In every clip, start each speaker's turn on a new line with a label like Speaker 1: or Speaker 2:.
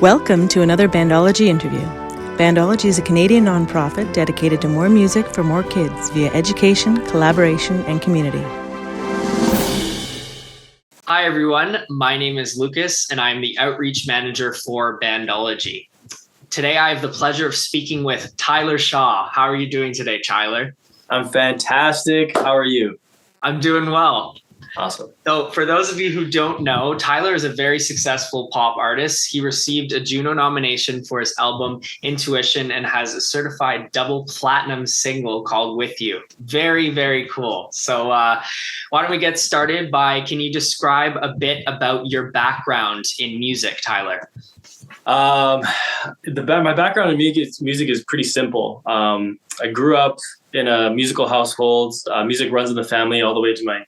Speaker 1: Welcome to another Bandology interview. Bandology is a Canadian nonprofit dedicated to more music for more kids via education, collaboration, and community.
Speaker 2: Hi everyone, my name is Lucas and I'm the Outreach Manager for Bandology. Today I have the pleasure of speaking with Tyler Shaw. How are you doing today, Tyler?
Speaker 3: I'm fantastic. How are you?
Speaker 2: I'm doing well.
Speaker 3: Awesome.
Speaker 2: So for those of you who don't know, Tyler is a very successful pop artist. He received a Juno nomination for his album Intuition and has a certified double platinum single called With You. Very, very cool. So why don't we get started by, can you describe a bit about your background in music, Tyler?
Speaker 3: My background in music is pretty simple. I grew up in a musical household. Music runs in the family all the way to my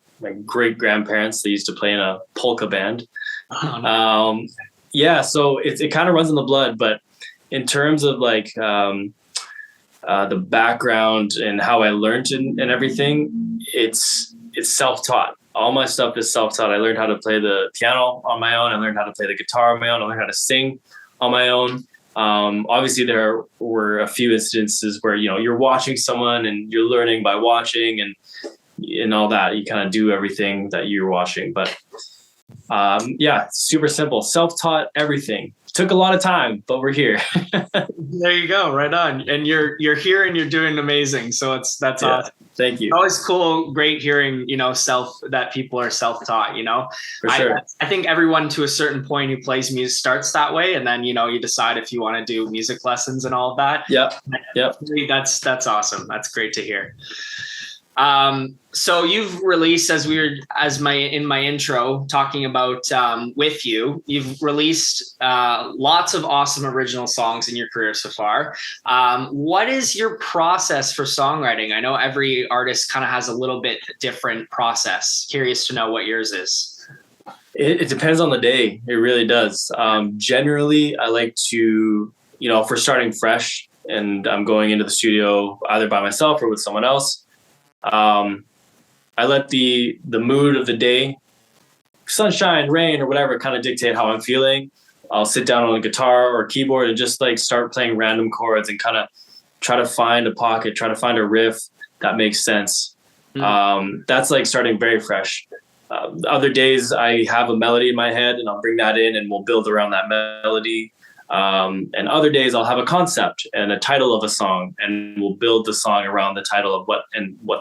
Speaker 3: great grandparents. They used to play in a polka band. So it kind of runs in the blood. But in terms of the background and how I learned and everything, it's self-taught. All my stuff is self-taught. I learned how to play the piano on my own. I learned how to play the guitar on my own. I learned how to sing on my own. Obviously there were a few instances where, you're watching someone and you're learning by watching and all that. You kind of do everything that you're watching, but super simple, self-taught everything. Took a lot of time, but we're here.
Speaker 2: There you go. Right on. And you're here and you're doing amazing. So that's awesome.
Speaker 3: Thank you.
Speaker 2: Always cool. Great hearing, that people are self-taught,
Speaker 3: For sure.
Speaker 2: I think everyone to a certain point who plays music starts that way. And then, you decide if you want to do music lessons and all of that.
Speaker 3: Yep.
Speaker 2: That's awesome. That's great to hear. So you've released, in my intro talking about With You, you've released lots of awesome original songs in your career so far. What is your process for songwriting? I know every artist kind of has a little bit different process. Curious to know what yours is.
Speaker 3: It depends on the day. It really does. Generally, I like to, if we're starting fresh and I'm going into the studio either by myself or with someone else, I let the mood of the day, sunshine, rain, or whatever, kind of dictate how I'm feeling. I'll sit down on a guitar or keyboard and just start playing random chords and kind of try to find a pocket, try to find a riff that makes sense. That's starting very fresh. Other days I have a melody in my head and I'll bring that in and we'll build around that melody. And other days I'll have a concept and a title of a song and we'll build the song around the title of what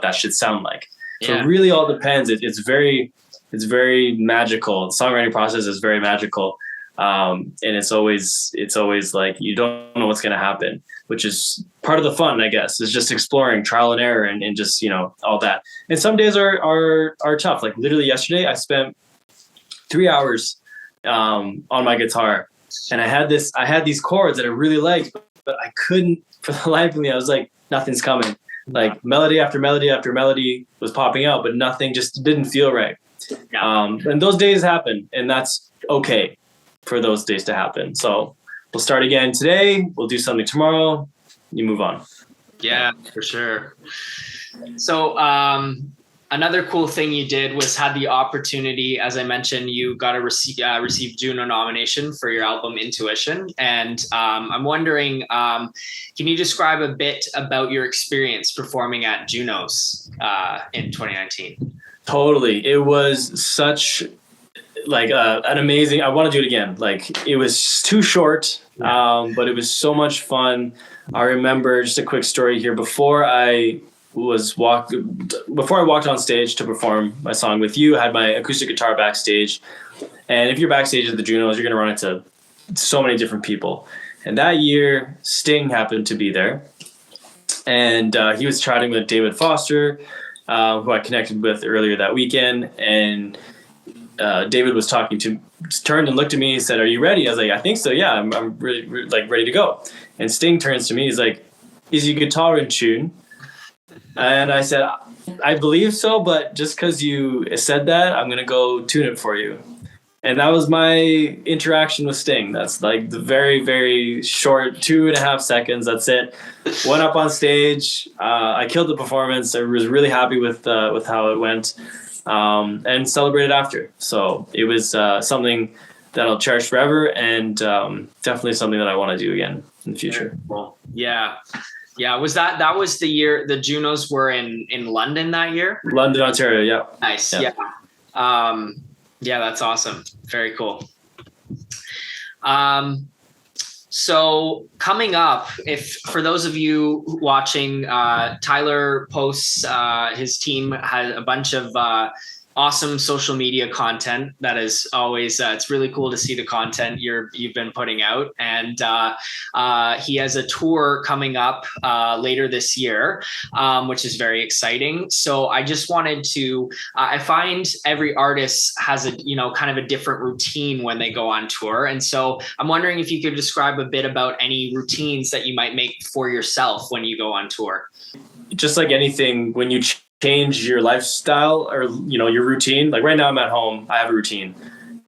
Speaker 3: that should sound like. Yeah. So it really all depends. It's very magical. The songwriting process is very magical. And it's always like, you don't know what's going to happen, which is part of the fun, I guess, is just exploring trial and error and just, all that. And some days are tough. Like literally yesterday I spent 3 hours, on my guitar. And I had these chords that I really liked, but I couldn't, for the life of me, I was like, nothing's coming. Like melody after melody after melody was popping out, but nothing just didn't feel right. And those days happen, and that's okay for those days to happen. So we'll start again today. We'll do something tomorrow. You move on.
Speaker 2: Yeah, for sure. So, another cool thing you did was had the opportunity, as I mentioned, you got to receive Juno nomination for your album Intuition. And I'm wondering, can you describe a bit about your experience performing at Junos in 2019?
Speaker 3: Totally. It was such an amazing, I want to do it again. It was too short, but it was so much fun. I remember, just a quick story here, before I walked on stage to perform my song With You, I had my acoustic guitar backstage. And if you're backstage at the Junos, you're going to run into so many different people. And that year, Sting happened to be there. And he was chatting with David Foster, who I connected with earlier that weekend. And David was turned and looked at me and said, "Are you ready?" I was like, "I think so. Yeah, I'm really ready to go." And Sting turns to me. He's like, "Is your guitar in tune?" And I said, "I believe so, but just because you said that, I'm going to go tune it for you." And that was my interaction with Sting. That's the very, very short 2.5 seconds. That's it. Went up on stage. I killed the performance. I was really happy with how it went, and celebrated after. So it was something I'll cherish forever, and definitely something that I want to do again in the future.
Speaker 2: Cool. Yeah. Was that was the year the Junos were in London that year?
Speaker 3: London, Ontario. Yeah.
Speaker 2: Nice. Yeah. Yeah, that's awesome. Very cool. So coming up, if for those of you watching, Tyler posts, his team has a bunch of awesome social media content that is always it's really cool to see the content you've been putting out, and he has a tour coming up later this year, which is very exciting. So I just wanted to I find every artist has a kind of a different routine when they go on tour, and so I'm wondering if you could describe a bit about any routines that you might make for yourself when you go on tour.
Speaker 3: Just like anything, when you change your lifestyle or your routine, like right now I'm at home, I have a routine.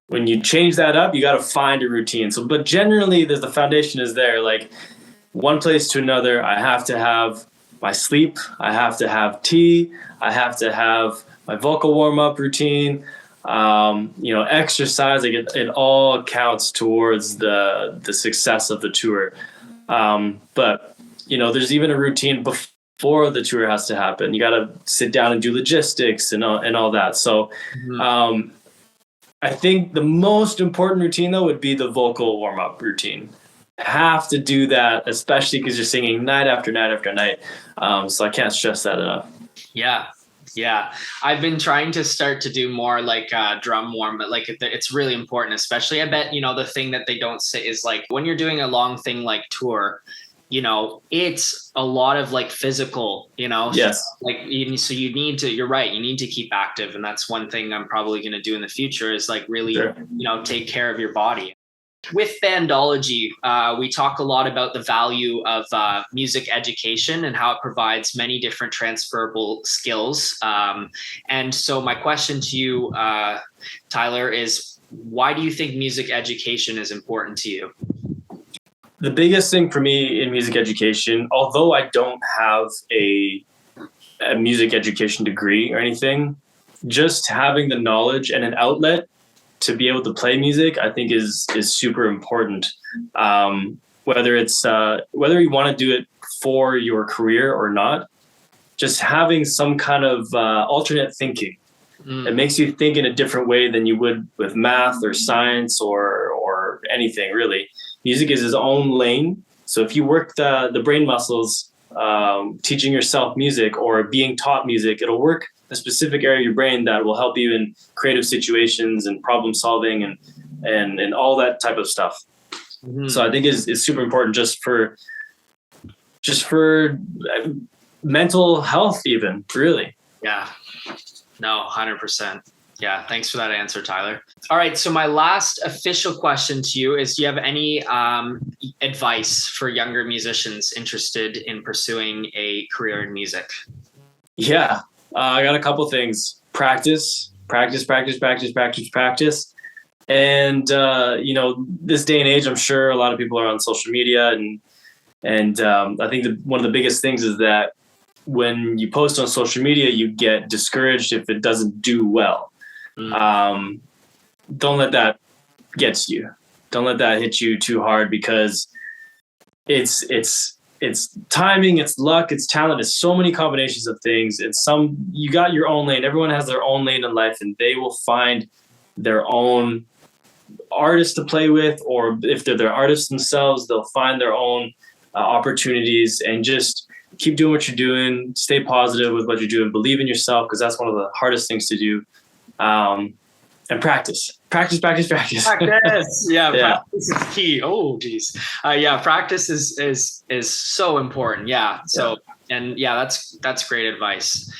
Speaker 3: When you change that up, you got to find a routine. So but generally the foundation is there, like one place to another. I have to have my sleep, I have to have tea, I have to have my vocal warm-up routine, exercise. Like it all counts towards the success of the tour. But there's even a routine before the tour has to happen. You got to sit down and do logistics and all that. So I think the most important routine though would be the vocal warm-up routine. Have to do that, especially because you're singing night after night after night. So I can't stress that enough.
Speaker 2: Yeah. I've been trying to start to do more like drum warm, but like it's really important, especially I bet, the thing that they don't say is like when you're doing a long thing like tour, it's a lot of like physical,
Speaker 3: Yes.
Speaker 2: So you need to, you're right. You need to keep active. And that's one thing I'm probably going to do in the future is like really,
Speaker 3: Sure.
Speaker 2: Take care of your body. With Bandology, we talk a lot about the value of music education and how it provides many different transferable skills. And so my question to you, Tyler, is why do you think music education is important to you?
Speaker 3: The biggest thing for me in music education, although I don't have a music education degree or anything, just having the knowledge and an outlet to be able to play music, I think is super important. Whether you want to do it for your career or not, just having some kind of alternate thinking. It makes you think in a different way than you would with math or science or anything really. Music is its own lane. So if you work the brain muscles, teaching yourself music or being taught music, it'll work a specific area of your brain that will help you in creative situations and problem solving and all that type of stuff. Mm-hmm. So I think it's super important just for mental health, even, really.
Speaker 2: Yeah. No, 100%. Yeah. Thanks for that answer, Tyler. All right. So my last official question to you is, do you have any advice for younger musicians interested in pursuing a career in music?
Speaker 3: Yeah. I got a couple things. Practice. And, this day and age, I'm sure a lot of people are on social media. And I think one of the biggest things is that when you post on social media, you get discouraged if it doesn't do well. Don't let that get to you. Don't let that hit you too hard, because it's timing, it's luck, it's talent, it's so many combinations of things. You got your own lane. Everyone has their own lane in life, and they will find their own artist to play with, or if they're their artists themselves, they'll find their own opportunities. And just keep doing what you're doing. Stay positive with what you're doing. Believe in yourself, because that's one of the hardest things to do. And practice. Practice.
Speaker 2: Yeah, practice is key. Oh, geez. Practice is so important. Yeah. So, and yeah, that's great advice.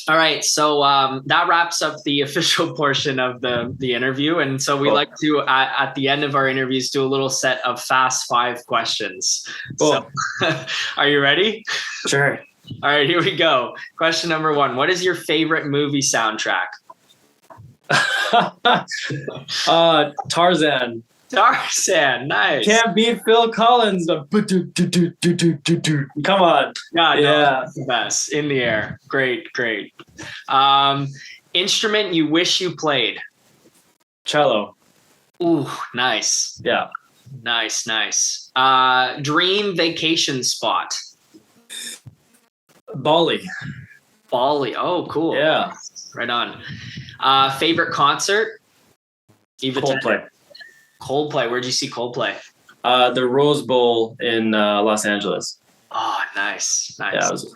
Speaker 2: All right. So that wraps up the official portion of the interview. And so we like to, at the end of our interviews, do a little set of fast 5 questions. Cool. So are you ready?
Speaker 3: Sure.
Speaker 2: All right, here we go. Question number 1. What is your favorite movie soundtrack?
Speaker 3: Tarzan.
Speaker 2: Nice.
Speaker 3: Can't beat Phil Collins. Come on.
Speaker 2: That's the best. In the air. Great. Instrument you wish you played?
Speaker 3: Cello.
Speaker 2: Ooh, nice.
Speaker 3: Yeah.
Speaker 2: Nice. Dream vacation spot.
Speaker 3: Bali.
Speaker 2: Oh, cool.
Speaker 3: Yeah.
Speaker 2: Right on. Favorite concert?
Speaker 3: Coldplay.
Speaker 2: Coldplay. Where'd you see Coldplay?
Speaker 3: The Rose Bowl in Los Angeles.
Speaker 2: Oh, nice.
Speaker 3: Yeah, it was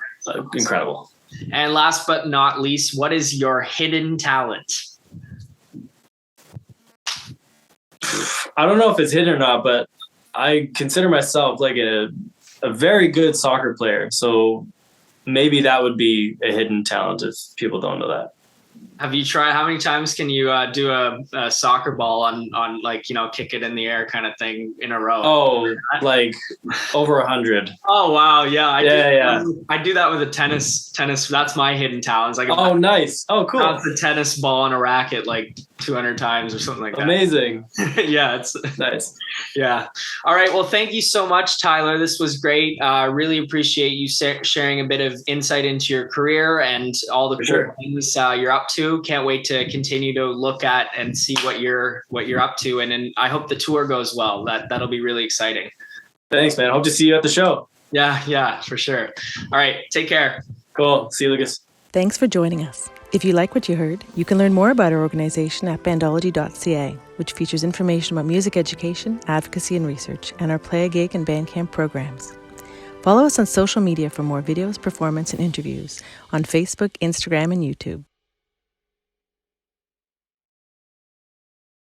Speaker 3: incredible.
Speaker 2: And last but not least, what is your hidden talent?
Speaker 3: I don't know if it's hidden or not, but I consider myself like a very good soccer player. So maybe that would be a hidden talent if people don't know that.
Speaker 2: Have you tried? How many times can you do a soccer ball on like, kick it in the air kind of thing in a row?
Speaker 3: Oh, like over 100.
Speaker 2: Oh wow, yeah. I do that with a tennis. That's my hidden talent. It's like
Speaker 3: nice. Oh, cool.
Speaker 2: Bounce the tennis ball on a racket like 200 times or something like that.
Speaker 3: Amazing.
Speaker 2: Yeah, it's
Speaker 3: nice.
Speaker 2: Yeah. All right. Well, thank you so much, Tyler. This was great. Really appreciate you sharing a bit of insight into your career and all the cool things you're up to. Can't wait to continue to look at and see what you're up to. And I hope the tour goes well. That'll be really exciting.
Speaker 3: Thanks, man. Hope to see you at the show.
Speaker 2: Yeah, for sure. All right. Take care.
Speaker 3: Cool. See you, Lucas.
Speaker 1: Thanks for joining us. If you like what you heard, you can learn more about our organization at bandology.ca, which features information about music education, advocacy and research, and our Play a Gig and Bandcamp programs. Follow us on social media for more videos, performance, and interviews on Facebook, Instagram, and YouTube.